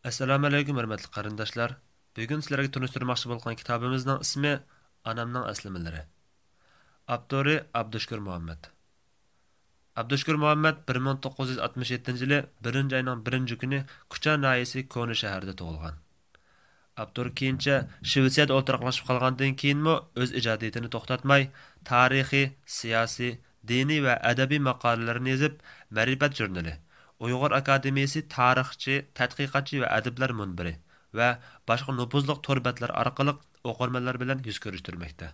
Assalomu alaykum hurmatli qarindoshlar. Bugun sizlarga tunishtirmoqchi bo'lgan kitobimizning ismi ئانامنىڭ ئەسلىمىلىرى. ئاپتورى ئابدۇشۈكۈر مۇھەممەت. ئابدۇشۈكۈر مۇھەممەت 1967 yılı 1 ayının 1 günü Kucha nahiyesi Koni şəhərində doğulğan. Aptor keyinçə Şvetsiyada o'ltiraqlashib qolgandan keyinmi o'z ijodiyatini to'xtatmay, tarixiy, siyosiy, diniy va adabiy maqolalarni yozib, Ma'rifat jurnali, Uyg'ur akademiyasi tarixchi, tadqiqotchi va adiblar munbiri va boshqa nufuzli tor betlar orqali o'qirmanlar bilan yuz ko'rishtirmoqda.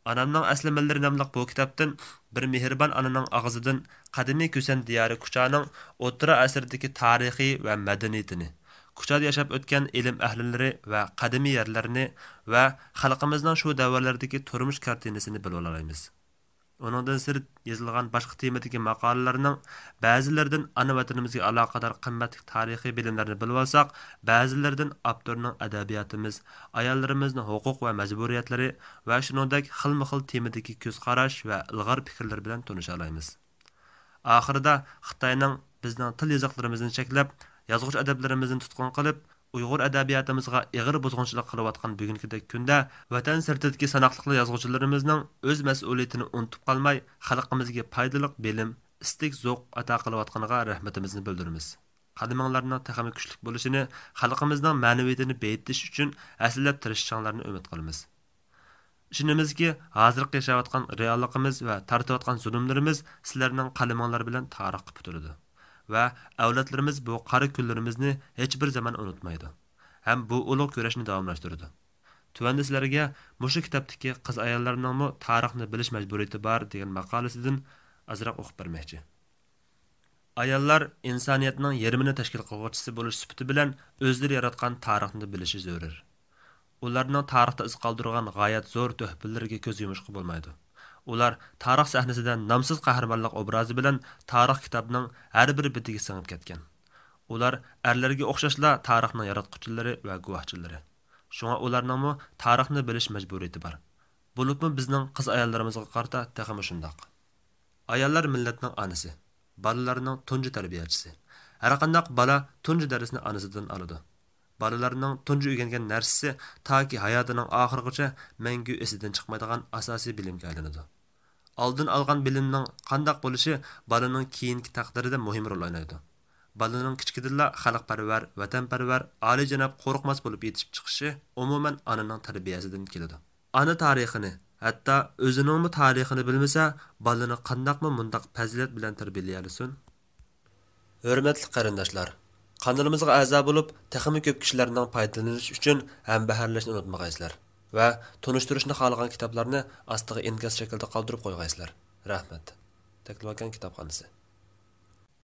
ئانامنىڭ ئەسلىمىلىرى ناملىق bu kitobdan bir mehribon onaning og'zidan qadimiy ko'san diyori Kuchaning o'rta asrdagi tarixiy va madaniyatini, Kuchada yashab o'tgan ilm ahlilari va qadimiy yerlarni va xalqimizning shu davrlardagi turmush kartinasini bilib olamiz. Onundan sirt yozilgan boshqa temadagi maqolalarning ba'zilaridan ana vatanimizga aloqador qimmatli tarixiy bilimlarni bilib olsak, ba'zilaridan Aptorning adabiyotimiz, ayollarimizning huquq va majburiyatlari va shuningdek xilma-xil temadagi ko'z qarash va ilg'or fikrlar bilan tanisha olamiz. Oxirida Xitoyning bizning til yozuqlarimizni cheklab, yozuvchi adablarimizni tutqun qilib, Uyg'ur adabiyotimizga ig'ir buzg'unchilik qilayotgan bugünkidek kunda vatan sirtidagi sanoqli yozuvchilarimizning o'z mas'uliyatini unutib qolmay, xalqimizga foydali bilim, istik zo'q ato qilayotganiga rahmatimizni bildiramiz. Qadiminglarning taxami kuchli bo'lishini, xalqimizning ma'naviyatini beyitish uchun aslab tirishchanglarni umid qilamiz. Ishonamizki, hozirgi yashayotgan realligimiz va tortayotgan zulmlarimiz sizlarning qalaminglar bilan tarix qilib o'tiladi. Va avlodlarimiz bu qora kunlarimizni hech bir zaman unutmaydi. Ham bu ulug' kurashni davomlashtiradi. Tuvanda sizlarga mushu kitobdagi qiz ayollarning tarixni bilish majburiyati bor degan maqolasidan azroq o'qib bermoqchi. Ayollar insoniyatning yarmini tashkil qiluvchisi bo'lish sifati bilan o'zlari yaratgan tarixni bilishi zarur. Ularning tarixda iz qoldirgan g'oyat zo'r tuhfalarga ko'z yumishqa bo'lmaydi. Ular tarix sahnasida nomsiz qahramonlik obrazi bilan tarix kitobining har bir bitiga singib ketgan. Ular erlarga o'xshashla tarixning yaratquchilari va guvohchilari. Shunga ularning tarixni bilish majburiyati bor. Bo'libmi bizning qiz ayollarimizga qarata taxmi shundoq. Ayollar millatning onasi, bolalarning tunji tarbiyachisi. Har qanday bola tunji darsni onasidan oladi. Bolalarning tunji o'rgangan narsasi toki hayotining oxirigacha mangu esidan chiqmaydigan asosiy bilimga aylanadi. Oldin olgan bilimning qanday bo'lishi bolaning keyingi taqdirida muhim rol o'ynaydi. Bolaning kichkidilla xalqparvar, vatanparvar, oliyjanob qo'rqmas bo'lib yetishib chiqishi umuman onaning tarbiyasidan keladi. Ona tarixini, hatto o'zining tarixini bilmasa, bolani qandaqmi mundaq fazilat bilan tarbiyalay olsin? Hurmatli qarindoshlar, qanılimizغا ئەزا بولۇپ، تېخىمۇ كۆپ كىشىلەرنىڭ پايدىلىنىشى ئۈچۈن ھەمبەھەرلەشنى ئۇنتۇمىغايسىلەر ۋە تونۇشتۇرۇشنى خالىغان كىتابلارنى ئاستىغا ئىنكاس شەكلىدە قالدۇرۇپ قويغايسىلەر. رەھمەت. تەكلىماكان كىتابخانىسى.